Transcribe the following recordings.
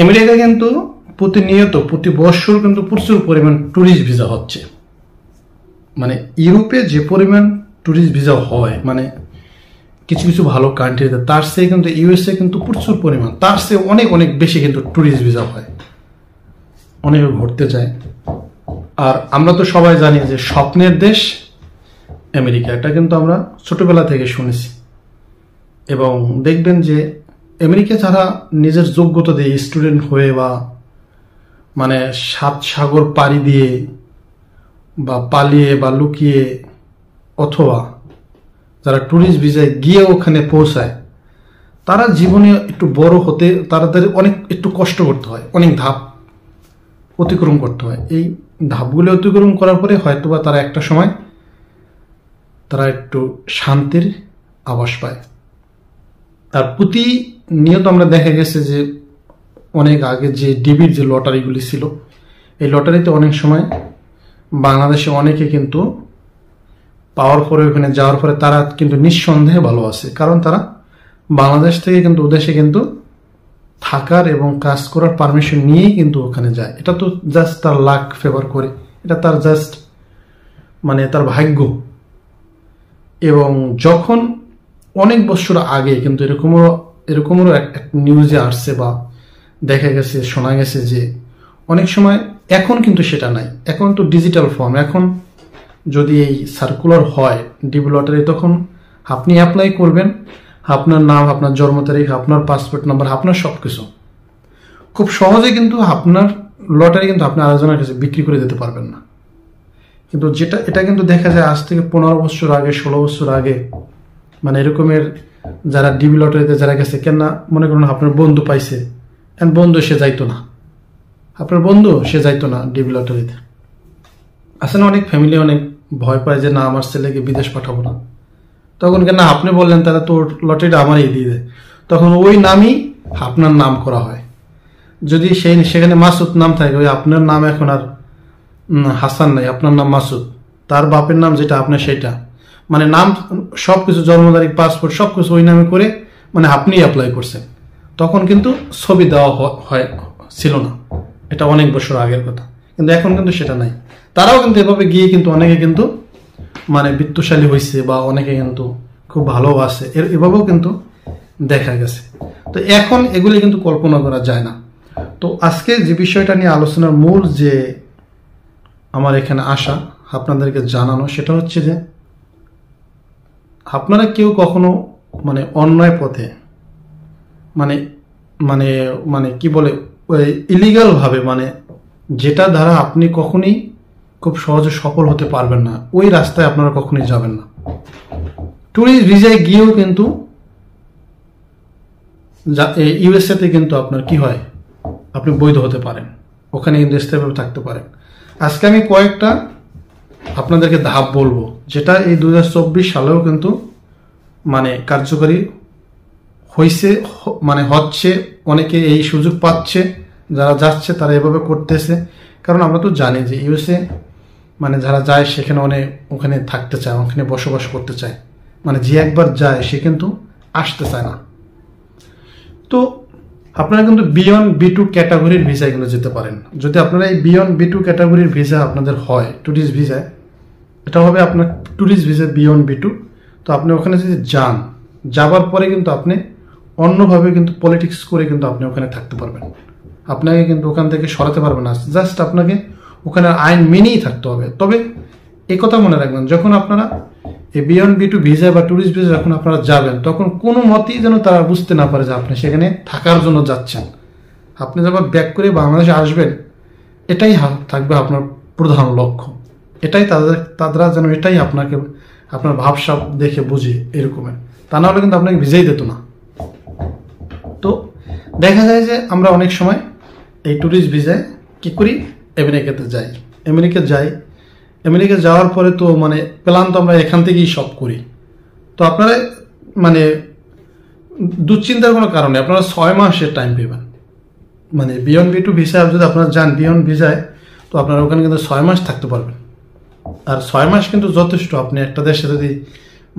America কিন্তু প্রতিনিয়ত প্রতি বছর কিন্তু প্রচুর পরিমাণ ট্যুরিস্ট ভিসা হচ্ছে। মানে ইউরোপে যে পরিমাণ ট্যুরিস্ট ভিসা হয়, মানে কিছু কিছু ভালো কান্ট্রিতে, তার চেয়ে কিন্তু ইউএসএ কিন্তু প্রচুর পরিমাণ, তার চেয়ে অনেক অনেক বেশি কিন্তু ট্যুরিস্ট ভিসা হয়, অনেকে ঘুরতে যায়। আর আমরা তো সবাই জানি যে স্বপ্নের দেশ আমেরিকা, এটা কিন্তু আমরা ছোটবেলা থেকে শুনেছি। এবং দেখবেন যে আমেরিকা যারা নিজের যোগ্যতা দিয়ে স্টুডেন্ট হয়ে বা মানে 7 সাগর পাড়ি দিয়ে বা পালিয়ে বা লুকিয়ে অথবা যারা ট্যুরিস্ট ভিসায় গিয়ে ওখানে পৌঁছায়, তারা জীবনে একটু বড় হতে তাদের অনেক একটু কষ্ট করতে হয়, অনেক ধাপ অতিক্রম করতে হয়। এই ধাপগুলো অতিক্রম করার পরে হয়তোবা তারা একটা সময় তারা একটু শান্তির আভাস পায়। আর প্রতিনিয়ত আমরা দেখা গেছে যে অনেক আগে যে ডিবির যে লটারিগুলি ছিল, এই লটারিতে অনেক সময় বাংলাদেশে অনেকে কিন্তু পাওয়ার পরে ওখানে যাওয়ার পরে তারা কিন্তু নিঃসন্দেহে ভালো আছে, কারণ তারা বাংলাদেশ থেকে কিন্তু ওদেশে কিন্তু থাকার এবং কাজ করার পারমিশন নিয়েই কিন্তু ওখানে যায়। এটা তো জাস্ট তার লাক ফেভার করে, এটা তার জাস্ট মানে তার ভাগ্য। এবং যখন অনেক বছর আগে কিন্তু এরকমও এক নিউজে আসছে বা দেখা গেছে, শোনা গেছে যে অনেক সময়, এখন কিন্তু সেটা নাই, এখন তো ডিজিটাল ফর্ম। এখন যদি এই সার্কুলার হয় ডিবি লটারি, তখন আপনি অ্যাপ্লাই করবেন, আপনার নাম, আপনার জন্ম তারিখ, আপনার পাসপোর্ট নাম্বার, আপনার সব কিছু খুব সহজে কিন্তু আপনার লটারি কিন্তু আপনি আরেকজনের কাছে বিক্রি করে দিতে পারবেন না। কিন্তু এটা কিন্তু দেখা যায় আজ থেকে 15 বছর আগে, 16 বছর আগে, মানে এরকমের যারা ডিবি লটারিতে যারা গেছে, কেন মনে করুন আপনার বন্ধু পাইছে, বন্ধু সে যাইতো না, আপনার বন্ধু সে যাইতো না ডিবি লটারিতে। আসলে অনেক ফ্যামিলি অনেক ভয় পায় যে না, আমার ছেলেকে বিদেশ পাঠাবো না। তখন কেন আপনি বললেন তাহলে তোর লটারিটা আমারই দিয়ে দেয়, তখন ওই নামই আপনার নাম করা হয়। যদি সেখানে মাসুদ নাম থাকে, ওই আপনার নাম এখন আর হাসান নাই, আপনার নাম মাসুদ, তার বাপের নাম যেটা আপনার সেটা, মানে নাম সবকিছু, জন্ম তারিখ, পাসপোর্ট সবকিছু ওই নামে করে, মানে আপনি অ্যাপ্লাই করছেন। তখন কিন্তু ছবি দেওয়া ছিল না, এটা অনেক বছর আগের কথা। কিন্তু এখন কিন্তু সেটা নাই। তারাও কিন্তু এভাবে গিয়ে কিন্তু অনেকে কিন্তু মানে বিত্তশালী হয়েছে বা অনেকে কিন্তু খুব ভালোবাসে, এভাবেও কিন্তু দেখা গেছে। তো এখন এগুলি কিন্তু কল্পনা করা যায় না। তো আজকে যে বিষয়টা নিয়ে আলোচনার মূল যে আমার এখানে আসা, আপনাদেরকে জানানো, সেটা হচ্ছে যে আপনারা কেউ কখনো মানে অন্যায় পথে মানে মানে মানে কি বলে, ইলিগাল ভাবে, মানে যেটা দ্বারা আপনি কখনই খুব সহজে সফল হতে পারবেন না, ওই রাস্তায় আপনারা কখনোই যাবেন না। ট্যুরিস্ট ভিসায় গিয়েও কিন্তু ইউএসএতে কিন্তু আপনার কি হয়, আপনি বৈধ হতে পারেন, ওখানে কিন্তু স্থায়ীভাবে থাকতে পারেন। আজকে আমি কয়েকটা আপনাদেরকে ধাপ বলবো, যেটা এই 2024 সালেও কিন্তু মানে কার্যকরী হয়েছে, মানে হচ্ছে, অনেকে এই সুযোগ পাচ্ছে, যারা যাচ্ছে তারা এভাবে করতেছে। কারণ আমরা তো জানি যে ইউএসএ মানে যারা যায় সেখানে ওখানে থাকতে চায়, ওখানে বসবাস করতে চায়, মানে যে একবার যায় সে কিন্তু আসতে চায় না। তো আপনারা কিন্তু বিয়ন্ড B2 ক্যাটাগরির ভিসায় কিন্তু যেতে পারেন। যদি আপনারা এই বিয়ন্ড B2 ক্যাটাগরির ভিসা আপনাদের হয় ট্যুরিস্ট ভিসায়, এটা হবে আপনার ট্যুরিস্ট ভিসা বিয়ন্ড B2। তো আপনি ওখানে যদি যাবার পরে কিন্তু আপনি অন্যভাবে কিন্তু পলিটিক্স করে কিন্তু আপনি ওখানে থাকতে পারবেন, আপনাকে কিন্তু ওখান থেকে সরাতে পারবেন না, জাস্ট আপনাকে ওখানে আইন মেনেই থাকতে হবে। তবে এই কথা মনে রাখবেন, যখন আপনারা এই বিয়ন্ড B2 ভিসা বা ট্যুরিস্ট ভিসা যখন আপনারা যাবেন, তখন কোনো মতেই যেন তারা বুঝতে না পারে যে আপনি সেখানে থাকার জন্য যাচ্ছেন। আপনি যখন ব্যাক করে বাংলাদেশে আসবেন, এটাই থাকবে আপনার প্রধান লক্ষ্য, এটাই তারা যেন এটাই আপনাকে আপনার ভাবসাব দেখে বুঝে এরকমের, তা না হলে কিন্তু আপনাকে ভিসাই দিত না। তো দেখা যায় যে আমরা অনেক সময় এই ট্যুরিস্ট ভিসায় কি করি, আমেরিকা যাওয়ার পরে তো মানে প্ল্যান তো আমরা এখান থেকেই সব করি। তো আপনারা মানে দুশ্চিন্তার কোনো কারণে আপনারা 6 মাসের টাইম পেবেন। মানে বিয়ন্ড B2 ভিসায় যদি আপনারা যান বিয়ন্ড ভিসায়, তো আপনারা ওখানে কিন্তু 6 মাস থাকতে পারবেন। আর 6 মাস কিন্তু যথেষ্ট। আপনি একটা দেশে যদি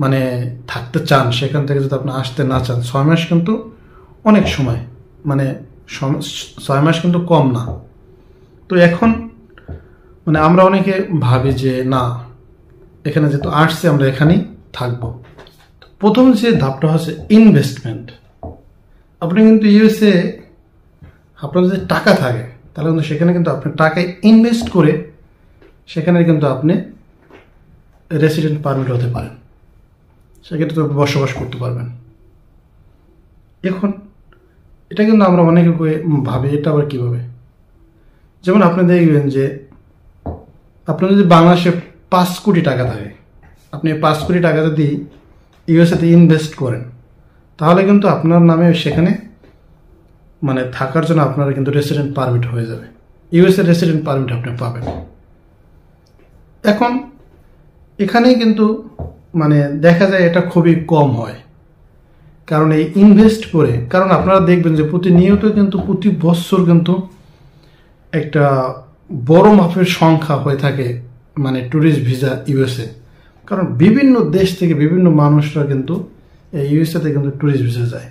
মানে থাকতে চান, সেখান থেকে যদি আপনি আসতে না চান, 6 মাস কিন্তু অনেক সময়, মানে 6 মাস কিন্তু কম না। তো এখন মানে আমরা অনেকে ভাবি যে না, এখানে যেহেতু আসছে আমরা এখানেই থাকবো। প্রথম যে ধাপটা হচ্ছে ইনভেস্টমেন্ট। আপনি কিন্তু ইউএসএ আপনার যদি টাকা থাকে তাহলে কিন্তু সেখানে কিন্তু আপনি টাকা ইনভেস্ট করে সেখানে কিন্তু আপনি রেসিডেন্ট পারমিট হতে পারেন, সেক্ষেত্রে তো বসবাস করতে পারবেন। এখন এটা কিন্তু আমরা অনেকে ভাবি এটা আবার কীভাবে, যেমন আপনি দেখবেন যে আপনার যদি বাংলাদেশে 5 কোটি টাকা থাকে, আপনি 5 কোটি টাকা যদি ইউএসএতে ইনভেস্ট করেন তাহলে কিন্তু আপনার নামে সেখানে মানে থাকার জন্য আপনার কিন্তু রেসিডেন্ট পারমিট হয়ে যাবে, ইউএসএ রেসিডেন্ট পারমিট আপনি পাবেন। এখন এখানেই কিন্তু মানে দেখা যায় এটা খুবই কম হয়, কারণ এই ইনভেস্ট করে, কারণ আপনারা দেখবেন যে প্রতিনিয়ত কিন্তু প্রতি বছর কিন্তু একটা বড় মাপের সংখ্যা হয়ে থাকে মানে ট্যুরিস্ট ভিসা ইউএসএ, কারণ বিভিন্ন দেশ থেকে বিভিন্ন মানুষরা কিন্তু এই ইউএসএতে কিন্তু ট্যুরিস্ট ভিসা যায়।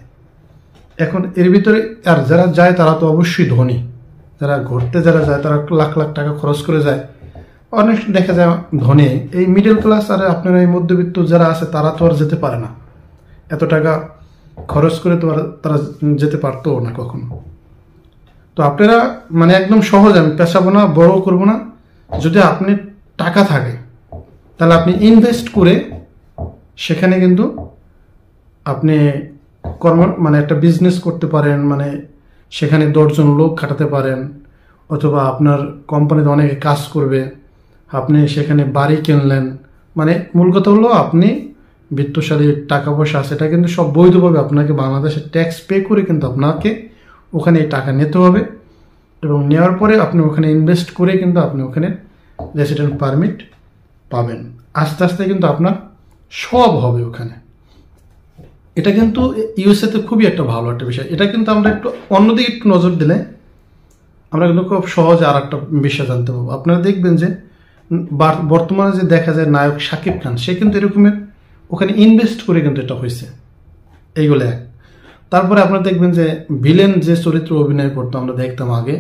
এখন এর ভিতরে আর যারা যায় তারা তো অবশ্যই ধনী, যারা ঘুরতে যারা যায় তারা লাখ লাখ টাকা খরচ করে যায়, অনেক দেখা যায় ধনী। এই মিডল ক্লাস আর আপনারা এই মধ্যবিত্ত যারা আছে তারা তো আর যেতে পারে না, এত টাকা খরচ করে তো আর তারা যেতে পারতো না কখনো। তো আপনারা মানে একদম সহজ, আমি পেশাবো না, বড় করবো না, যদি আপনি টাকা থাকে তাহলে আপনি ইনভেস্ট করে সেখানে কিন্তু আপনি মানে একটা বিজনেস করতে পারেন, মানে সেখানে 10 জন লোক খাটাতে পারেন, অথবা আপনার কোম্পানিতে অনেকে কাজ করবে, আপনি সেখানে বাড়ি কিনলেন, মানে মূল কথা হলো আপনি বিত্তশালী, টাকা পয়সা আছে, এটা কিন্তু সব বৈধভাবে আপনাকে বাংলাদেশে ট্যাক্স পে করে কিন্তু আপনাকে ওখানে এই টাকা নিতে হবে, এবং নেওয়ার পরে আপনি ওখানে ইনভেস্ট করে কিন্তু আপনি ওখানে রেসিডেন্ট পারমিট পাবেন। আস্তে আস্তে কিন্তু আপনার সব হবে ওখানে। এটা কিন্তু ইউএসএতে খুবই একটা ভালো একটা বিষয়। এটা কিন্তু আমরা একটু অন্যদিকে একটু নজর দিলে আমরা কিন্তু খুব সহজে আর একটা বিষয় জানতে পারবো। আপনারা দেখবেন যে বর্তমানে যে দেখা যায় নায়ক শাকিব খান, সে কিন্তু এরকমের ওখানে ইনভেস্ট করে কিন্তু এটা হয়েছে, এইগুলো এক। তারপরে আপনারা দেখবেন যে ভিলেন যে চরিত্র অভিনয় করতো আমরা দেখতাম আগে,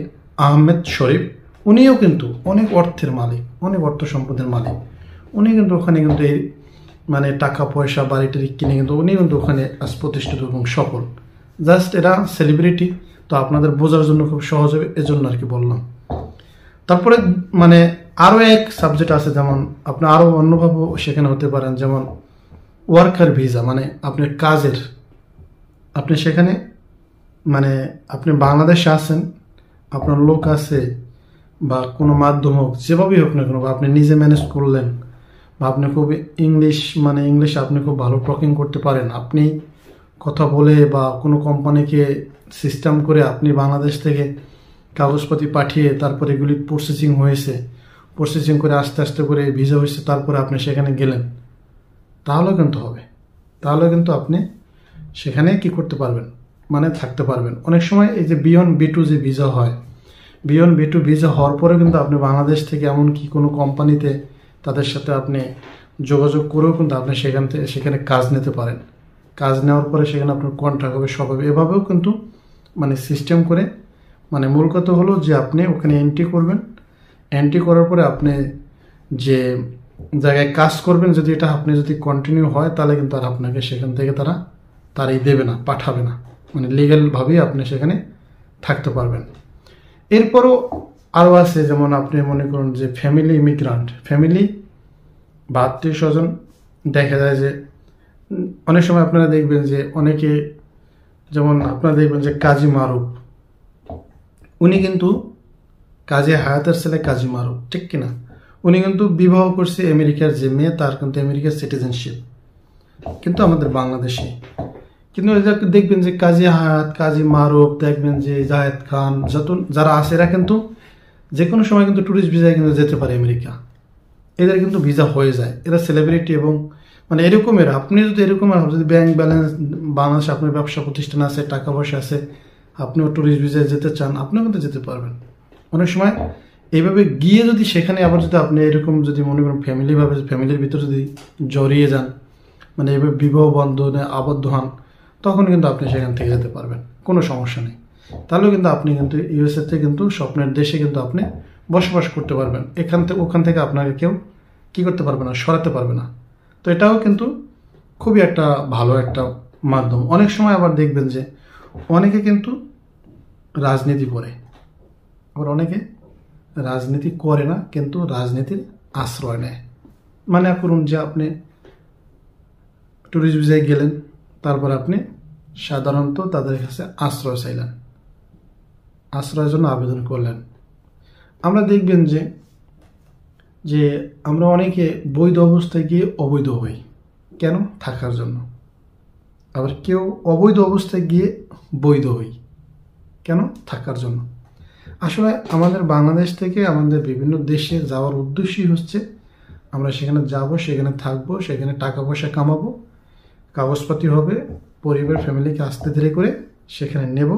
আহমেদ শরীফ, উনিও কিন্তু অনেক অর্থের মালিক, অনেক অর্থ সম্পদের মালিক। উনি কিন্তু ওখানে কিন্তু এই মানে টাকা পয়সা বাড়ি টাড়ি কিনে কিন্তু উনি কিন্তু ওখানে আজ প্রতিষ্ঠিত এবং সফল। জাস্ট এরা সেলিব্রিটি, তো আপনাদের বোঝার জন্য খুব সহজ হবে, এজন্য আর কি বললাম। তারপরে মানে আরও এক সাবজেক্ট আছে, যেমন আপনি আরও অন্যভাবে সেখানে হতে পারেন, যেমন ওয়ার্কার ভিসা, মানে আপনার কাজের, আপনি সেখানে মানে আপনি বাংলাদেশে আছেন, আপনার লোক আছে বা কোনো মাধ্যম হোক, যেভাবেই হোক না কেন, বা আপনি নিজে ম্যানেজ করলেন, বা আপনি খুব ইংলিশ আপনি খুব ভালো টকিং করতে পারেন, আপনি কথা বলে বা কোনো কোম্পানিকে সিস্টেম করে আপনি বাংলাদেশ থেকে কাগজপাতি পাঠিয়ে তারপরে এগুলি প্রসেসিং হয়েছে, প্রসেসিং করে আস্তে আস্তে করে ভিসা হয়েছে, তারপরে আপনি সেখানে গেলেন, তাহলেও কিন্তু হবে, তাহলে কিন্তু আপনি সেখানে কি করতে পারবেন, মানে থাকতে পারবেন। অনেক সময় এই যে বিয়ন্ড B2 যে ভিসা হয়, বিয়ন্ড B2 ভিসা হওয়ার পরে কিন্তু আপনি বাংলাদেশ থেকে এমনকি কোনো কোম্পানিতে তাদের সাথে আপনি যোগাযোগ করেও কিন্তু আপনি সেখানে কাজ নিতে পারেন। কাজ নেওয়ার পরে সেখানে আপনার কন্ট্রাক্ট হবে, সব হবে, এভাবেও কিন্তু মানে সিস্টেম করে, মানে মূল কথা হলো যে আপনি ওখানে এন্ট্রি করবেন, এন্ট্রি করার পরে আপনি যে জায়গায় কাজ করবেন, যদি এটা আপনি যদি কন্টিনিউ হয় তাহলে কিন্তু আর আপনাকে সেখান থেকে তারাই দেবে না, পাঠাবে না, মানে লিগ্যালভাবেই আপনি সেখানে থাকতে পারবেন। এরপরও আরও আছে, যেমন আপনি মনে করুন যে ফ্যামিলি ইমিগ্রান্ট, ফ্যামিলি বা আত্মীয় স্বজন, দেখা যায় যে অনেক সময় আপনারা দেখবেন যে অনেকে, যেমন আপনারা দেখবেন যে কাজী মারুফ, উনি কিন্তু কাজী হায়াতের ছেলে কাজী মারুফ, ঠিক কিনা, উনি কিন্তু বিবাহ করছে আমেরিকার যে মেয়ে, তার কিন্তু আমেরিকার সিটিজেনশিপ, কিন্তু আমাদের বাংলাদেশে। কিন্তু দেখবেন যে কাজী হায়াত, কাজী মারুফ, দেখবেন যে জাহেদ খান, যারা আছে এরা কিন্তু যে কোনো সময় কিন্তু ট্যুরিস্ট ভিসায় কিন্তু যেতে পারে আমেরিকা, এদের কিন্তু ভিসা হয়ে যায়, এরা সেলিব্রিটি, এবং মানে এরকমের আপনি যদি যদি ব্যাংক ব্যালেন্স বাংলাদেশে আপনার ব্যবসা প্রতিষ্ঠান আছে, টাকা পয়সা আছে, আপনিও ট্যুরিস্ট ভিসায় যেতে চান, আপনিও কিন্তু যেতে পারবেন। অনেক সময় এইভাবে গিয়ে যদি সেখানে আবার যদি আপনি এরকম যদি মনে করেন ফ্যামিলির ভিতরে যদি জড়িয়ে যান, মানে এইভাবে বিবাহ বন্ধনে আবদ্ধ হন, তখন কিন্তু আপনি সেখান থেকে যেতে পারবেন, কোনো সমস্যা নেই। তাহলেও কিন্তু আপনি কিন্তু ইউএসএতে কিন্তু স্বপ্নের দেশে কিন্তু আপনি বসবাস করতে পারবেন। ওখান থেকে আপনাকে কেউ কি করতে পারবে না, সরাতে পারবে না। তো এটাও কিন্তু খুবই একটা ভালো একটা মাধ্যম। অনেক সময় আবার দেখবেন যে অনেকে কিন্তু রাজনীতি করে, আবার অনেকে রাজনীতি করে না কিন্তু রাজনীতির আশ্রয় নেয়। মানে করুন যে আপনি ট্যুরিস্ট ভিসায় গেলেন, তারপর আপনি সাধারণত তাদের কাছে আশ্রয় চাইলেন, আশ্রয়ের জন্য আবেদন করলেন। আমরা দেখবেন যে যে আমরা অনেকে বৈধ অবস্থায় গিয়ে অবৈধ হই, কেন? থাকার জন্য। আবার কেউ অবৈধ অবস্থায় গিয়ে বৈধ হই, কেন? থাকার জন্য। আসলে আমাদের বাংলাদেশ থেকে আমাদের বিভিন্ন দেশে যাওয়ার উদ্দেশ্যই হচ্ছে আমরা সেখানে যাব, সেখানে থাকবো, সেখানে টাকা পয়সা কামাবো, কাগজপাতি হবে, পরিবার ফ্যামিলিকে আস্তে ধীরে করে সেখানে নেব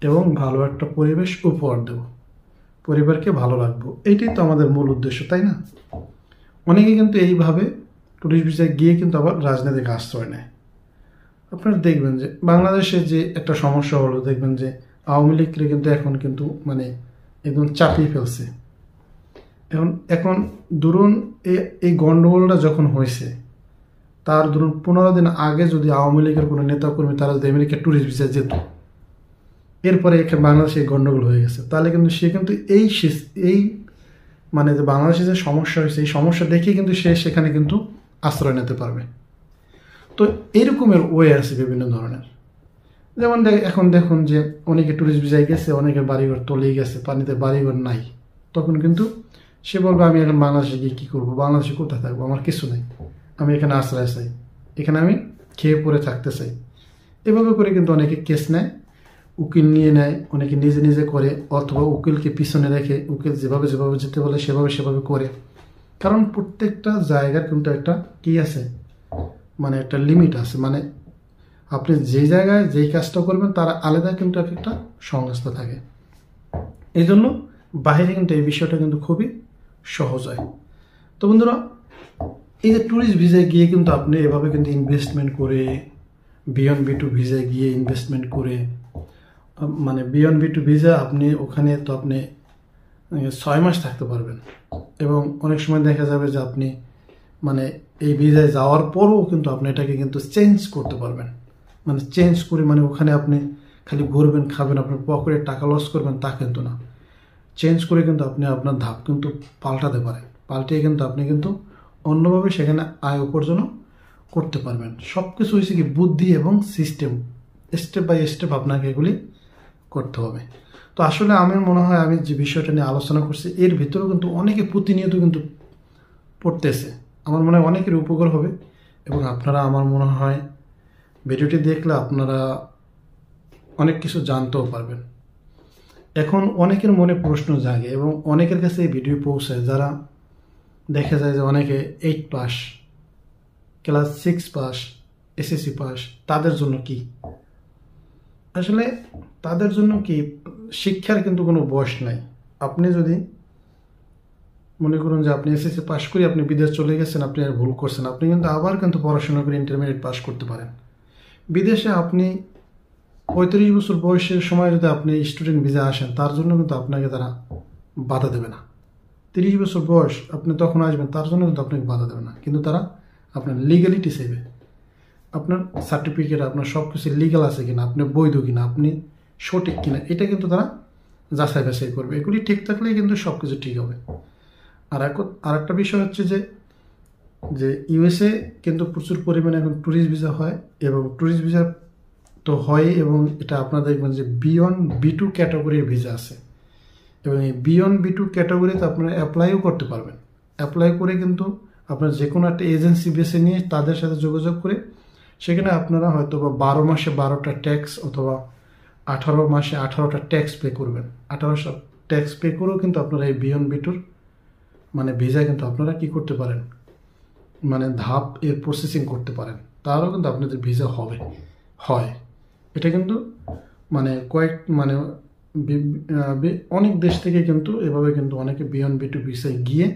এবং ভালো একটা পরিবেশ উপহার দেব, পরিবারকে ভালো রাখবো। এইটাই তো আমাদের মূল উদ্দেশ্য, তাই না? অনেকে কিন্তু এইভাবে টুরিস্ট ভিসায় গিয়ে কিন্তু আবার রাজনৈতিক আশ্রয় নেয়। আপনারা দেখবেন যে বাংলাদেশে যে একটা সমস্যা হলো, দেখবেন যে আওয়ামী লীগকে কিন্তু এখন কিন্তু মানে একদম চাপিয়ে ফেলছে। এখন ধরুন এই গন্ডগোলটা যখন হয়েছে, তার ধরুন 15 দিন আগে যদি আওয়ামী লীগের কোনো নেতাকর্মী তারা যদি আমেরিকা ট্যুরিস্ট ভিসায় যেত, এরপরে এখানে বাংলাদেশে গন্ডগোল হয়ে গেছে, তাহলে কিন্তু সে কিন্তু এই মানে যে বাংলাদেশে যে সমস্যা হয়েছে, এই সমস্যা দেখে কিন্তু সে সেখানে কিন্তু আশ্রয় নিতে পারবে। তো এইরকমের ওয়ে আছে বিভিন্ন ধরনের। যেমন এখন দেখুন যে অনেকে ট্যুরিস্ট ভিসায় গেছে, অনেকের বাড়িঘর তলিয়ে গেছে, পানিতে বাড়িঘর নাই, তখন কিন্তু সে বলবে আমি এখন বাংলাদেশে গিয়ে কী করবো, বাংলাদেশে কোথায় থাকবো, আমার কিছু নেই, আমি এখানে আশ্রয় চাই, এখানে আমি খেয়ে পরে থাকতে চাই। এভাবে করে কিন্তু অনেকে কেস নেয়, উকিল নিয়ে নেয়, অনেকে নিজে নিজে করে, অথবা উকিলকে পিছনে রেখে উকিল যেভাবে যেতে বলে সেভাবে করে। কারণ প্রত্যেকটা জায়গার কিন্তু একটা কি আছে, মানে একটা লিমিট আছে। মানে আপনি যে জায়গায় যেই কাজটা করবেন তার আলাদা কিন্তু একটা সংস্থা থাকে। এই জন্য বাইরে কিন্তু এই বিষয়টা কিন্তু খুবই সহজ হয়। তো বন্ধুরা, এই যে ট্যুরিস্ট ভিসায় গিয়ে কিন্তু আপনি এভাবে কিন্তু ইনভেস্টমেন্ট করে, B1B2 ভিসায় গিয়ে ইনভেস্টমেন্ট করে, মানে B1B2 ভিসা আপনি ওখানে তো আপনি 6 মাস থাকতে পারবেন। এবং অনেক সময় দেখা যাবে যে আপনি মানে এই ভিসায় যাওয়ার পরও কিন্তু আপনি এটাকে কিন্তু চেঞ্জ করতে পারবেন। মানে চেঞ্জ করে মানে ওখানে আপনি খালি ঘুরবেন, খাবেন, আপনার পকেটে টাকা লস করবেন তা কিন্তু না। চেঞ্জ করে কিন্তু আপনি আপনার ধাপ কিন্তু পাল্টাতে পারেন, পাল্টিয়ে কিন্তু আপনি কিন্তু অন্যভাবে সেখানে আয় উপার্জনও করতে পারবেন। সব কিছু হয়েছে কি বুদ্ধি এবং সিস্টেম, স্টেপ বাই স্টেপ আপনাকে এগুলি করতে হবে। তো আসলে আমার মনে হয় আমি যে বিষয়টা নিয়ে আলোচনা করছি এর ভিতরেও কিন্তু অনেকে প্রতিনিয়ত কিন্তু পড়তেছে। আমার মনে হয় অনেকের উপকার হবে এবং আপনারা আমার মনে হয় ভিডিওটি দেখলে আপনারা অনেক কিছু জানতেও পারবেন। এখন অনেকের মনে প্রশ্ন জাগে এবং অনেকের কাছে এই ভিডিও পৌঁছায়, যারা দেখা যায় যে অনেকে 8 pass, class 6 pass, SSC pass, তাদের জন্য কি? আসলে তাদের জন্য কি, শিক্ষার কিন্তু কোনো বয়স নাই। আপনি যদি মনে করুন যে আপনি SSC পাস করে আপনি বিদেশ চলে গেছেন, আপনি আর ভুল করছেন, আপনি কিন্তু আবার কিন্তু পড়াশোনা করে ইন্টারমিডিয়েট পাস করতে পারেন। বিদেশে আপনি 35 বছর বয়সের সময় যদি আপনি স্টুডেন্ট ভিসা আসেন, তার জন্য কিন্তু আপনাকে তারা বাধা দেবে না। 30 বছর বয়স আপনি তখন আসবেন, তার জন্য কিন্তু আপনাকে বাধা দেবে না। কিন্তু তারা আপনার লিগ্যালিটি চাইবে, আপনার সার্টিফিকেট, আপনার সব কিছু লিগ্যাল আছে কিনা, আপনি বৈধ কিনা, আপনি সঠিক কিনা, এটা কিন্তু তারা যাচাই বাছাই করবে। এগুলি ঠিক থাকলেই কিন্তু সব কিছু ঠিক হবে। আর একটা বিষয় হচ্ছে যে USA কিন্তু প্রচুর পরিমাণে এখন ট্যুরিস্ট ভিসা হয়, এবং ট্যুরিস্ট ভিসা তো হয়, এবং এটা আপনারা দেখবেন যে B1B2 ক্যাটাগরির ভিসা আছে, এবং এই B1B2 ক্যাটাগরিতে আপনারা অ্যাপ্লাইও করতে পারবেন। অ্যাপ্লাই করে কিন্তু আপনার যে কোনো একটা এজেন্সি বেছে নিয়ে তাদের সাথে যোগাযোগ করে সেখানে আপনারা হয়তো বা 12 মাসে 12টা ট্যাক্স অথবা 18 মাসে 18টা ট্যাক্স পে করবেন। 1800 ট্যাক্স পে করেও কিন্তু আপনারা এই B1B2 মানে ভিসা কিন্তু আপনারা কি করতে পারেন, মানে ধাপ এর প্রসেসিং করতে পারেন, তারও কিন্তু আপনাদের ভিসা হয়। এটা কিন্তু মানে অনেক দেশ থেকে কিন্তু এভাবে কিন্তু অনেকে B1B2 ভিসায় গিয়ে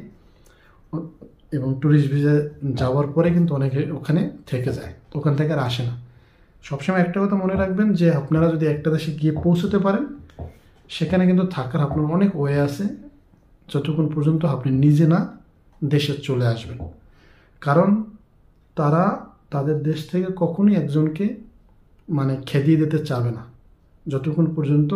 এবং ট্যুরিস্ট ভিসা যাওয়ার পরে কিন্তু অনেকে ওখানে থেকে যায়, ওখান থেকে আর আসে না। সবসময় একটা কথা মনে রাখবেন যে আপনারা যদি একটা দেশে গিয়ে পৌঁছতে পারেন, সেখানে কিন্তু থাকার আপনার অনেক ওয়ে আছে, যতক্ষণ পর্যন্ত আপনি নিজে না দেশে চলে আসবেন। কারণ তারা তাদের দেশ থেকে কখনোই একজনকে মানে খেদিয়ে দিতে চাবে না, যতক্ষণ পর্যন্ত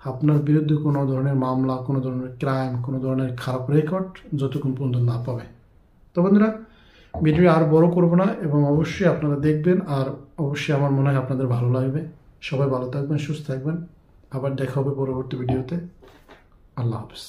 আপনার বিরুদ্ধে কোনো ধরনের মামলা, কোনো ধরনের ক্রাইম, কোনো ধরনের খারাপ রেকর্ড যতক্ষণ পর্যন্ত না পাবে। তো বন্ধুরা, ভিডিও আর বড় করব না, এবং অবশ্যই আপনারা দেখবেন, আর অবশ্যই আমার মনে হয় আপনাদের ভালো লাগবে। সবাই ভালো থাকবেন, সুস্থ থাকবেন, আবার দেখা হবে পরবর্তী ভিডিওতে। আল্লাহ হাফেজ।